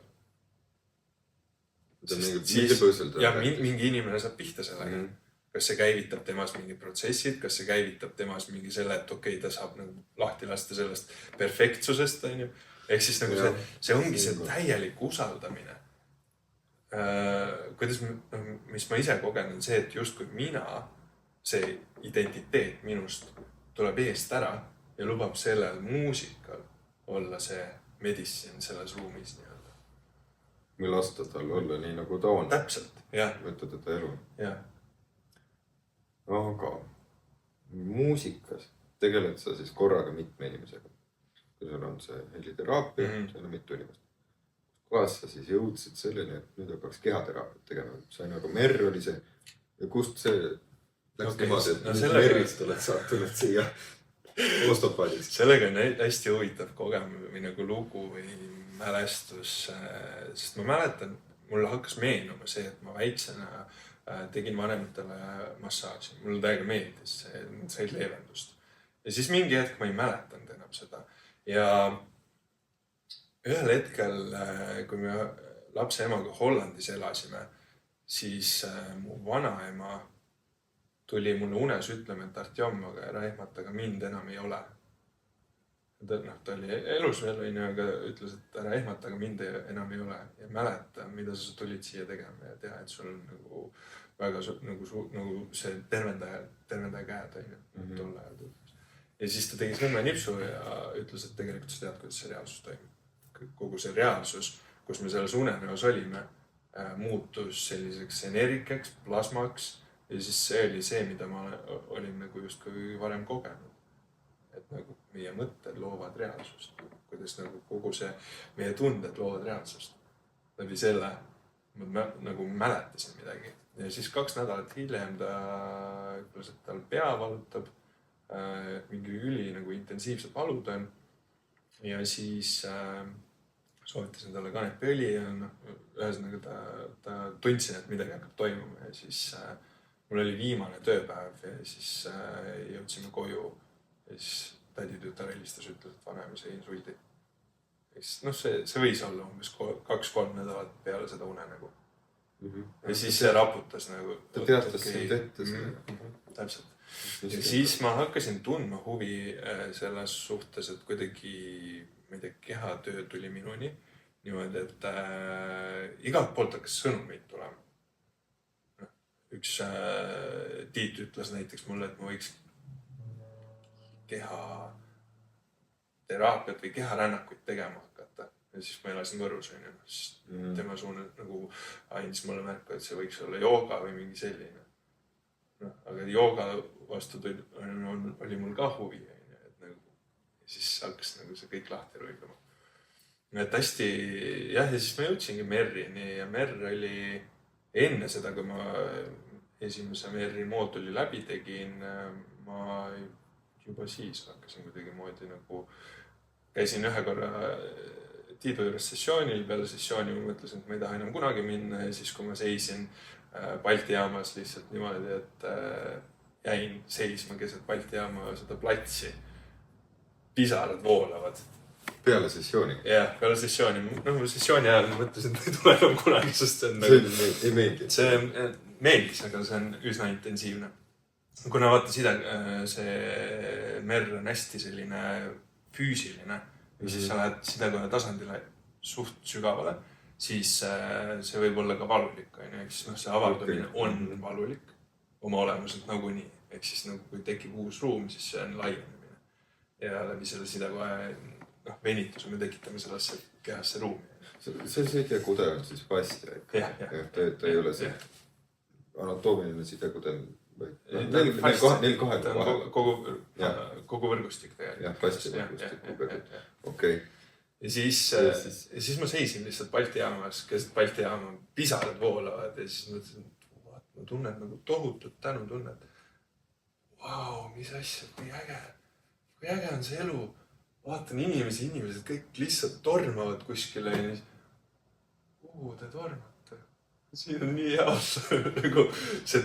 Mingi inimene saab pihta sellega. Kas see käivitab temas mingi protsessid, kas see käivitab temas mingi selle, et okei, ta saab nagu lahti lasta sellest perfektsusest, on ju. Ehk siis nagu see ongi see täielik usaldamine. Mis ma ise kogen on see, et justkui mina, see identiteet minust tuleb eest ära ja lubab sellel muusikal olla see medicine selles ruumis nii. Või lasta tal olla nii, nagu ta on. Täpselt, jah. Võtta teda elu. Jah. Aga muusikas tegeled sa siis korraga mitme inimesega. Kui sul on see heliteraapia, seal on mitu inimest. Kuidas sa siis jõudsid selleni, et nüüd hakkaks kehateraapiat tegema? Sain aga Merr oli see. Ja kust see läks niimoodi, et Merrist tuled siia ostopaadist? Sellega on hästi huvitav kogemus või nagu lugu või mälestus, sest ma mäletan, mulle hakkas meenuma see, et ma väiksena tegin vanematele massaaži. Mulle täiega meeldis, sai leevendust. Ja siis mingi hetk ma ei mäletanud enam seda. Ja ühel hetkel, kui me lapse emaga Hollandis elasime, siis mu vanaema tuli mulle unes ütlema, et Artjom, aga ära ehmata, aga mind enam ei ole. Ta oli elus veel, aga ütles, et ära ehmata, aga mind enam ei ole. Ja mäleta, mida sa tulid siia tegema ja tea, et sul on nagu väga nagu see tervendaja käed tol ajal. Ja siis ta tegi sõmme nipsu ja ütles, et tegelikult sa tead, kuidas see reaalsus toimub. Kogu see reaalsus, kus me selles unenäos olime, muutus selliseks energiaks, plasmaks ja siis see oli see, mida ma olin nagu justkui varem kogenud. Et nagu meie mõtted loovad reaalsust, kuidas nagu kogu see meie tunded loovad reaalsust. Läbi selle ma nagu mäletasin midagi. Ja siis 2 nädalat hiljem ta ütles, et tal pea valutab, mingi üli nagu intensiivsed valud on. Ja siis soovitasin talle kanepiõli ja ühesõnaga ta tundsin, et midagi hakkab toimuma. Ja siis mul oli viimane tööpäev ja siis jõudsime koju. Ja siis täditütar helistas, ütles, et vanem sai insuldi. See võis olla umbes 2-3 nädalat peale seda unenägu. Ja siis see raputas nagu. Ta teatas sind ette seda. Täpselt. Ja siis ma hakkasin tundma huvi selles suhtes, et kuidagi, ma ei tea, kehatöö tuli minuni niimoodi, et igalt poolt hakkas sõnumeid tulema. Üks Tiit ütles näiteks mulle, et ma võiks keha teraapiat või keharännakuid tegema hakata. Ja siis ma elasin Võrus, tema suune nagu andis mulle märku, et see võiks olla jooga või mingi selline. Aga jooga vastu oli mul ka huvi. Ja siis hakkas nagu see kõik lahti rulluma. Et hästi, jah, ja siis ma jõudsingi Merrini ja Merr oli enne seda, kui ma esimese Merri mooduli läbi tegin, ma juba siis hakkasin kuidagi moodi nagu käisin ühe korra Tiidu juures sessioonil, peale sessiooni ma mõtlesin, et ma ei taha enam kunagi minna ja siis, kui ma seisin Balti jaamas lihtsalt niimoodi, et jäin seisma keset Balti jaama seda platsi, pisarad voolavad peale sessiooni. Jah, peale sessiooni. Sessiooni ajal mõtlesin, et ei tule enam kunagi, sest see on ei meeldi. See meeldis, aga see on üsna intensiivne. Kuna vaata see merr on hästi selline füüsiline, siis sa lähed sidekoja tasandile suht sügavale, siis see võib olla ka valulik. See avaldamine on valulik oma olemuselt nagunii. Ehk siis nagu kui tekib uus ruum, siis see on laienemine. Ja läbi selle sidekoja venituse me tekitame sellesse kehasse ruumi. See sidekudel on siis fastia ikka. Ta ei ole see anatoomiline sidekudel. Neil kahel kogu võrgustik tegelikult. Jah, fastia võrgustik. Okei. Ja siis ma seisin lihtsalt Balti jaamas, keset Balti jaama pisarad voolavad ja siis mõtlesin, et ma tunnen nagu tohutut tänutunnet. Vau, mis asja, kui äge on see elu. Vaatan inimesed kõik lihtsalt tormavad kuskile ja te tormate. Siin on nii hea. Nagu see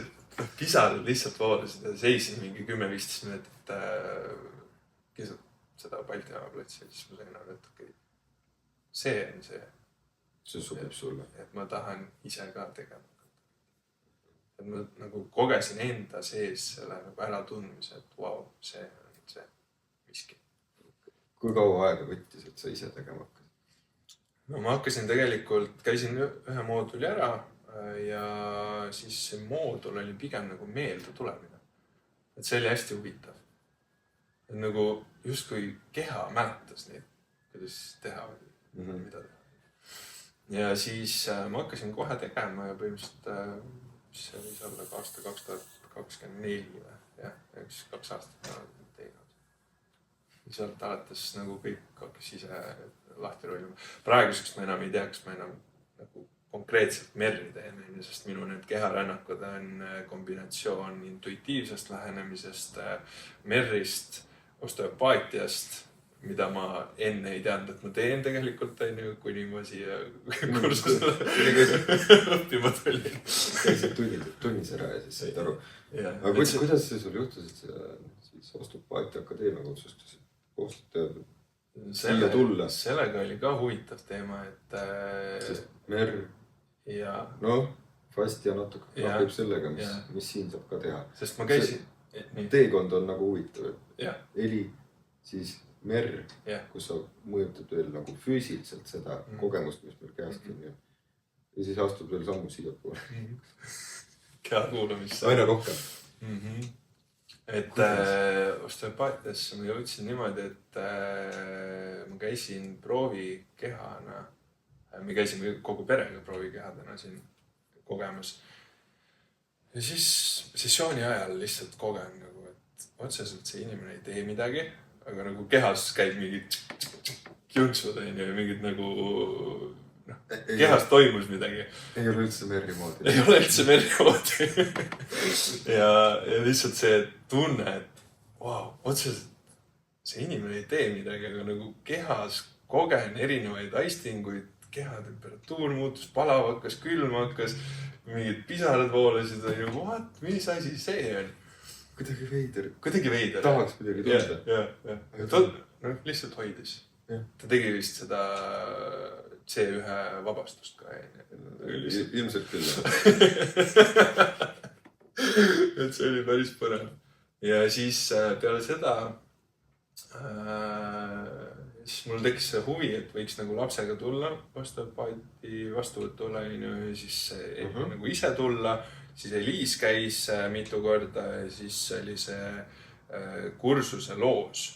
pisarad lihtsalt voolasid ja seisin mingi 10-15 minutit keset seda Balti jaama platsi ja siis ma sain aru, et okei, see on see. See sobib sulle. Et ma tahan ise ka tegema. Et ma nagu kogesin enda sees selle nagu ära tundmise, et vau, see on see miski. Kui kaua aega võttis, et sa ise tegema hakkasid? No ma hakkasin tegelikult, käisin ühe mooduli ära ja siis see moodul oli pigem nagu meelde tulemine. Et see oli hästi huvitav. Et nagu justkui keha mäletas neid, kuidas teha või mida teha. Ja siis ma hakkasin kohe tegema ja põhimõtteliselt see oli olla aasta 2024 või? Jah, 2 aastat ma olen teinud. Ja sealt alates nagu kõik hakkas ise lahti rollima. Praeguseks ma enam ei tea, kas ma enam nagu konkreetselt merri teen, sest minu need keharännakud on kombinatsioon intuitiivsest lähenemisest, merrist, osteopaatiast, mida ma enne ei teadnud, et ma teen tegelikult, kuni ma siia kursusele õppima tulin. Käisid tunnis ära ja siis said aru. Aga kuidas see sul juhtus, et sa Osteopaatia Akadeemiaga otsustasid koostööd siia tulla? Sellega oli ka huvitav teema, et... Sest merr, fastia natuke käib sellega, mis siin saab ka teha. Sest ma käisin... Teekond on nagu huvitav. Eli, siis merr, kus sa mõjutad veel nagu füüsiliselt seda kogemust, mis meil kehast on. Ja siis astub veel sammu siia poole. Keha kuulamisse. Aina rohkem. Et osteopaatiasse ma jõudsin niimoodi, et ma käisin proovikehana. Me käisime kogu perega proovikehadena siin kogemas. Ja siis sessiooni ajal lihtsalt kogen, et otseselt see inimene ei tee midagi, aga nagu kehas käib mingid jõnksud ja mingid nagu kehas toimus midagi. Ei ole üldse merri moodi. Ei ole üldse merri moodi. Ja lihtsalt see tunne, et otseselt see inimene ei tee midagi, aga nagu kehas kogen erinevaid aistinguid, keha temperatuur muutus, palav hakkas, külm hakkas, mingid pisarad voolasid ja mis asi see on? Kuidagi veider. Kuidagi veider. Tahaks midagi tunda. Ja. Lihtsalt hoidis. Ta tegi vist seda C1 vabastust ka. Ilmselt küll. Et see oli päris põnev. Ja siis peale seda siis mul tekkis see huvi, et võiks nagu lapsega tulla osteopaati vastuvõtule ja siis nagu ise tulla. Siis Eliis käis mitu korda ja siis oli see kursuse loos.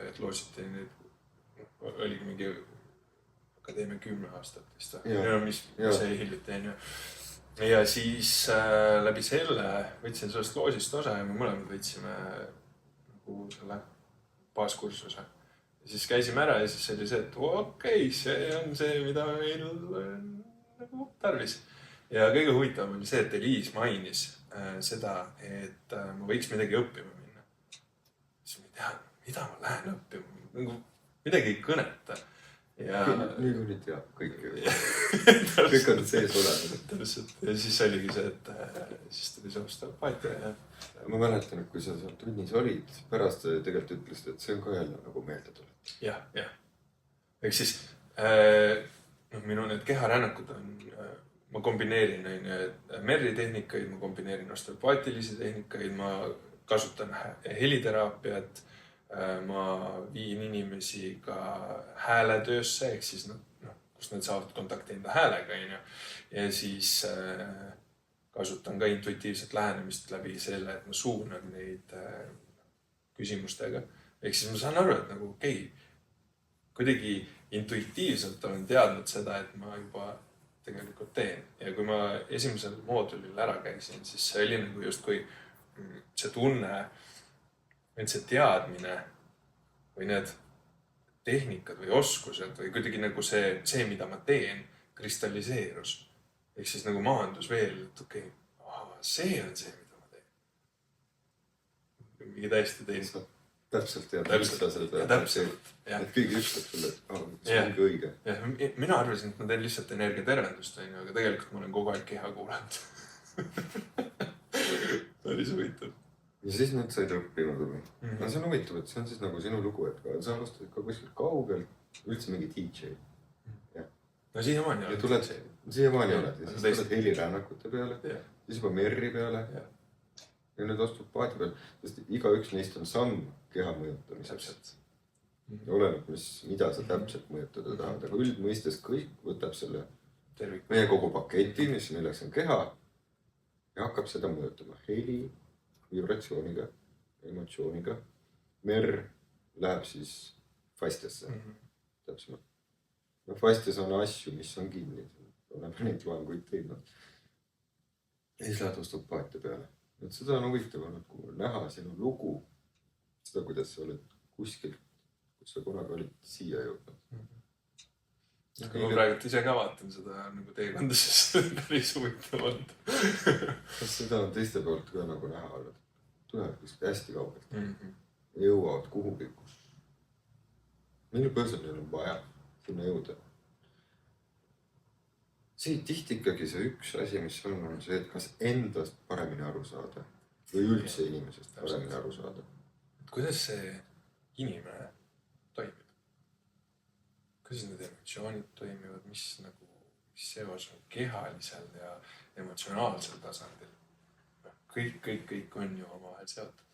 Et loositi nüüd, oligi mingi akadeemia 10 aastat vist. Mis see hiljuti on. Ja siis läbi selle võtsin sellest loosist osa ja me mõlemad võtsime nagu selle baaskursuse. Ja siis käisime ära ja siis oli see, et okei, see on see, mida meil nagu tarvis. Ja kõige huvitavam oli see, et Eliis mainis seda, et ma võiks midagi õppima minna. Siis ma ei tea, mida ma lähen õppima. Nagu midagi ei kõneta. ja niikuinii teab kõike. Kõik on sees olemas. Täpselt. Ja siis oligi see, et siis tuli see osteopaatia ja ma mäletan, et kui sa seal tunnis olid, pärast tegelikult ütlesid, et see on ka jälle nagu meelde tuleb. Jah. Ehk siis minu need keharännakud on, ma kombineerin Merri tehnikaid, ma kombineerin osteopaatilisi tehnikaid, ma kasutan heliteraapiat, ma viin inimesi ka hääletöösse, ehk siis kus nad saavad kontakti enda häälega. Ja siis kasutan ka intuitiivset lähenemist läbi selle, et ma suunan neid küsimustega. Ehk siis ma saan aru, et nagu kuidagi intuitiivselt olen teadnud seda, et ma juba tegelikult teen. Ja kui ma esimesel moodulil ära käisin, siis see oli nagu justkui see tunne, et see teadmine või need tehnikad või oskused või kuidagi nagu see, mida ma teen, kristalliseerus. Ehk siis nagu maandus veel, et see on see, mida ma teen. Mingi täiesti teine. Täpselt tead. Täpselt. Et keegi ütleb sulle, et see ongi õige. Mina arvasin, et ma teen lihtsalt energiatervendust, aga tegelikult ma olen kogu aeg keha kuulanud. Päris huvitav. Ja siis nüüd said õppima või? No see on huvitav, et see on siis nagu sinu lugu, et sa alustad ka kuskil kaugelt, üldse mingi DJ. No siiamaani oled DJ. Siiamaani oled. Ja siis tuled helirännakute peale, siis juba Merri peale. Ja nüüd osteopaatia peale, sest igaüks neist on samm keha mõjutamiseks. Oleneb, mida sa täpselt mõjutada tahad, aga üldmõistes kõik võtab selle meie kogu paketi, mis milleks on keha ja hakkab seda mõjutama heli, vibratsiooniga, emotsiooniga. Merr läheb siis fastesse täpsemalt. No fastes on asju, mis on kinni. Oleme neid loenguid teinud. Ja siis lähed osteopaatia peale. Et seda on huvitav olnud, kui näha sinu lugu, seda, kuidas sa oled kuskilt, kus sa kunagi olid siia jõudnud. Kui ma praegu ise ka vaatan seda nagu teekonda, siis päris huvitav olnud. Kas seda on teiste poolt ka nagu näha olnud? Tulevad kuskil hästi kaugelt. Jõuavad kuhugi. Mille põhjusel neil on vaja sinna jõuda? See tihti ikkagi see üks asi, mis on see, et kas endast paremini aru saada või üldse inimesest paremini aru saada. Kuidas see inimene toimib? Kuidas need emotsioonid toimivad, mis seos on kehalisel ja emotsionaalsel tasandil? Kõik on ju omavahel seotud.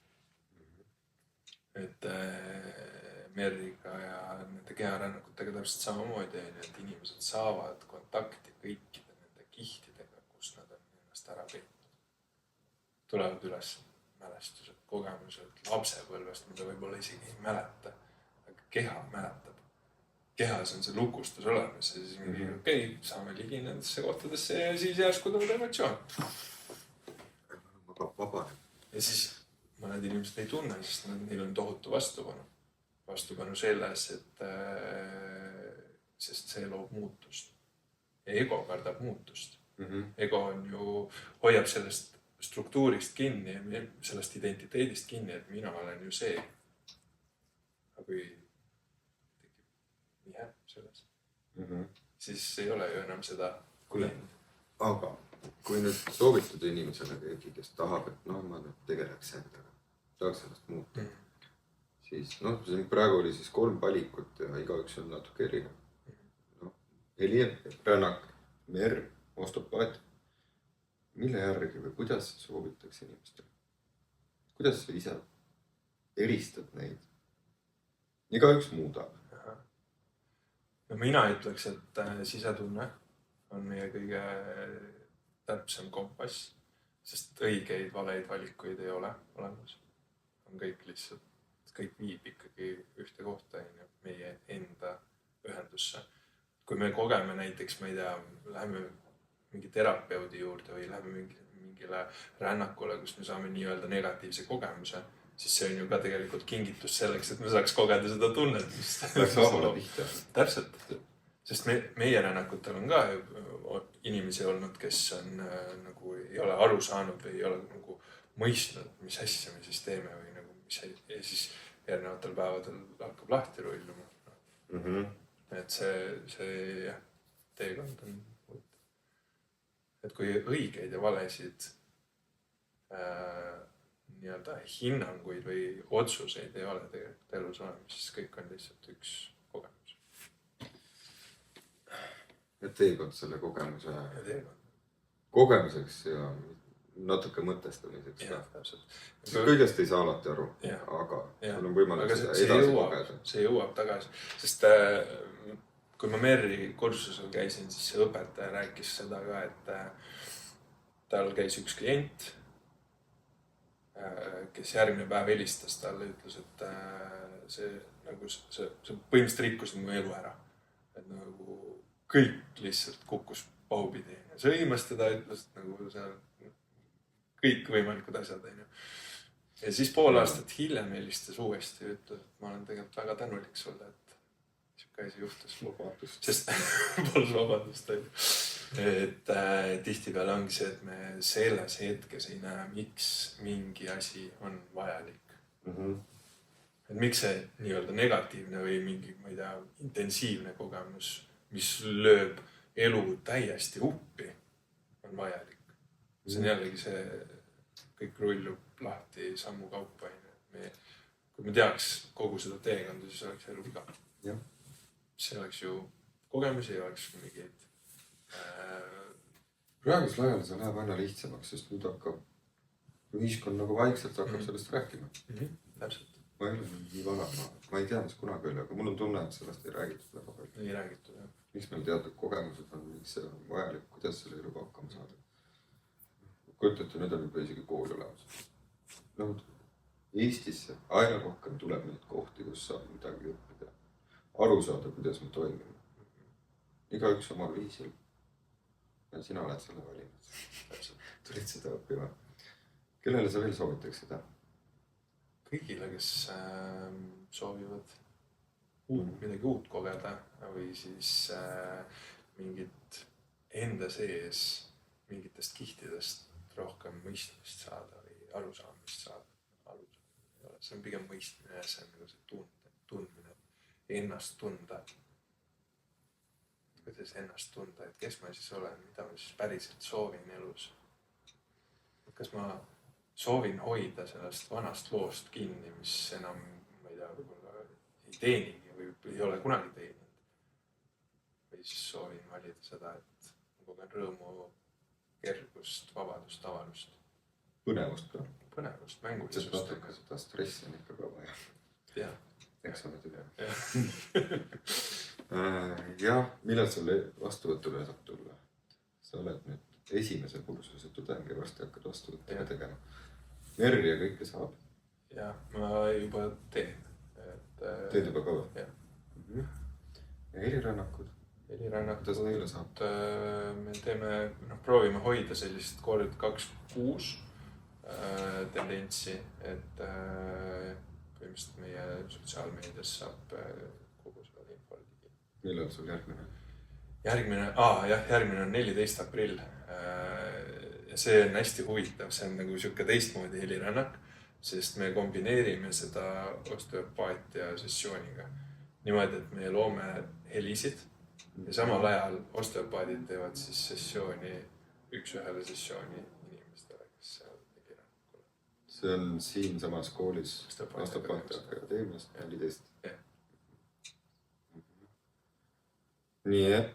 Et Merriga ja nende keharännakutega täpselt samamoodi, et inimesed saavad kontakti kõikide nende kihtidega, kus nad on ennast ära peitnud. Tulevad üles mälestused, kogemused lapsepõlvest, mida võib-olla isegi ei mäleta, aga keha mäletab. Kehas on see lukustus olemas ja siis mingi saame ligi nendesse kohtadesse ja siis järsku tuleb emotsioon. Ja siis mõned inimesed ei tunne, sest neil on tohutu vastupanu. Vastupanu selles, sest see loob muutust. Ja ego kardab muutust. Ego on ju, hoiab sellest struktuurist kinni ja sellest identiteedist kinni, et mina olen ju see. Aga kui tekib nihe selles, siis ei ole ju enam seda. Aga kui nüüd soovitada inimesele keegi, kes tahab, et ma tegeleks endaga, tahaks ennast muuta, siis praegu oli siis 3 valikut ja igaüks on natuke erinev. Heli, rännak, Merr, osteopaatia. Mille järgi või kuidas sa soovitaks inimestele? Kuidas sa ise eristad neid? Igaüks muudab. No mina ütleks, et sisetunne on meie kõige täpsem kompass, sest õigeid valeid valikuid ei ole olemas. On kõik lihtsalt, kõik viib ikkagi ühte kohta meie enda ühendusse. Kui me kogeme näiteks, ma ei tea, läheme mingi terapeudi juurde või läheme mingile rännakule, kus me saame nii-öelda negatiivse kogemuse, siis see on ju ka tegelikult kingitus selleks, et me saaks kogeda seda tunnet. Läks avale tihti. Täpselt. Sest meie rännakutel on ka inimesi olnud, kes on nagu ei ole aru saanud või ei ole nagu mõistnud, mis asja me siis teeme või nagu mis ja siis järgnevatel päevadel hakkab lahti rulluma. et see jah, teekond on huvitav. Et kui õigeid ja valesid nii-öelda hinnanguid või otsuseid ei ole tegelikult elus olemas, siis kõik on lihtsalt üks kogemus. Et teekond selle kogemuse Ja teekond. kogemuseks ja natuke mõtestamiseks. Jah, täpselt. Kõigest ei saa alati aru, aga sul on võimalik seda edasi kogeda. See jõuab tagasi, sest kui ma Merri kursusel käisin, siis see õpetaja rääkis seda ka, et tal käis üks klient, kes järgmine päev helistas talle, ütles, et see põhimõtteliselt rikkus mu elu ära. Et nagu kõik lihtsalt kukkus pahupidi. Sõimas teda, ütles, et nagu seal kõik võimalikud asjad. Ja siis pool aastat hiljem helistas uuesti ja ütles, et ma olen tegelikult väga tänulik sulle, et siuke asi juhtus. Vabandust. Sest palus vabandust. Et tihtipeale ongi see, et me selles hetkes ei näe, miks mingi asi on vajalik. Et miks see nii-öelda negatiivne või mingi, ma ei tea, intensiivne kogemus, mis lööb elu täiesti uppi, on vajalik. See on jällegi see, kõik rullub lahti sammu kaupa. Kui me teaks kogu seda teekonda, siis oleks elu igav. See oleks ju kogemusi, oleks mingeid. Praegusel ajal see läheb aina lihtsamaks, sest nüüd hakkab ühiskond nagu vaikselt hakkab sellest rääkima. Täpselt. Ma ei ole nii vana, ma ei tea, mis kunagi oli, aga mul on tunne, et sellest ei räägitud väga palju. Ei räägitud, jah. Miks meil teatud kogemused on, miks see on vajalik, kuidas selle eluga hakkama saada. Kujutate, nüüd on juba isegi kool olemas. Eestisse aina rohkem tuleb neid kohti, kus saab midagi õppida. Aru saada, kuidas me toimime. Igaüks omal viisil. Ja sina oled selle valinud. Tulid seda õppima. Kellele sa veel soovitaks seda? Kõigile, kes soovivad midagi uut kogeda või siis mingit enda sees mingitest kihtidest rohkem mõistmist saada või arusaamist saada. See on pigem mõistmine ja see on nagu see tundmine, ennast tunda. Kuidas ennast tunda, et kes ma siis olen, mida ma siis päriselt soovin elus. Kas ma soovin hoida sellest vanast loost kinni, mis enam, ma ei tea, võib-olla ei teenigi või ei ole kunagi teeninud. Või siis soovin valida seda, et ma kogen rõõmu, kergust, vabadust, avarust. Põnevust ka. Põnevust, mängulisust. Sest natuke seda stressi on ikka ka vaja. Jah. Eks ole tüve. Jah, millal sulle vastuvõtule saab tulla? Sa oled nüüd esimese kursuse tudeng ja varsti hakkad vastuvõttega tegema. Merri ja kõike saab. Jah, ma juba teen. Teed juba ka või? Jah. Ja helirännakud? Kuidas neile saab? Me teeme, proovime hoida sellist kord 2 kuus tendentsi, et põhimõtteliselt meie sotsiaalmeedias saab kogu seda info ligi. Millal sul järgmine? Järgmine on 14. aprill. Ja see on hästi huvitav, see on nagu siuke teistmoodi helirännak, sest me kombineerime seda osteopaatia sessiooniga. Niimoodi, et me loome helisid ja samal ajal osteopaadid teevad siis sessiooni, üks-ühele sessiooni inimestele, kes seal helirännakulle. See on siin samas koolis osteopaatia akadeemias 14. Nii et,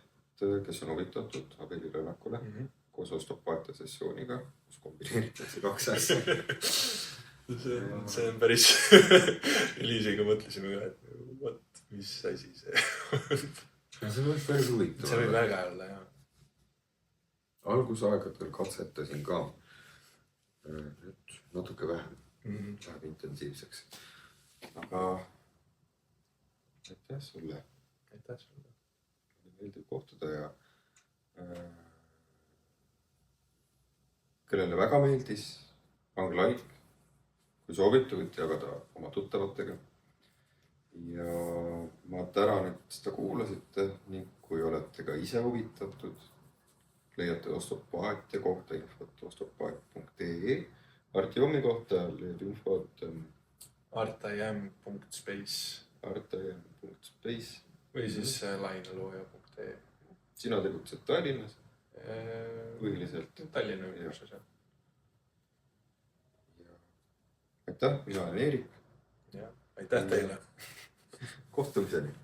kes on huvitatud helirännakulle koos osteopaatia sessiooniga, kus kombineeritakse 2 asja. See on päris Liisiga mõtlesime ka, et mis asi see on. See võib päris huvitav. See võib väga olla, jah. Algusaegadel katsetasin ka. Nüüd natuke vähem. Läheb intensiivseks. Aga aitäh sulle. Aitäh sulle. Meeldib kohtuda ja kellele väga meeldis, pange like. Kui soovite, võite jagada oma tuttavatega. Ja ma tänan, et seda kuulasite ning kui olete ka ise huvitatud, leiate osteopaatia kohta infot osteopaat.ee. Artiomi kohta leiad infot artaim.space. artaim.space. või siis lainelooja.ee. Sina tegutsed Tallinnas põhiliselt. Tallinna ümbruses, jah. Aitäh, mina olen Eerik. Aitäh teile. Kohtumiseni.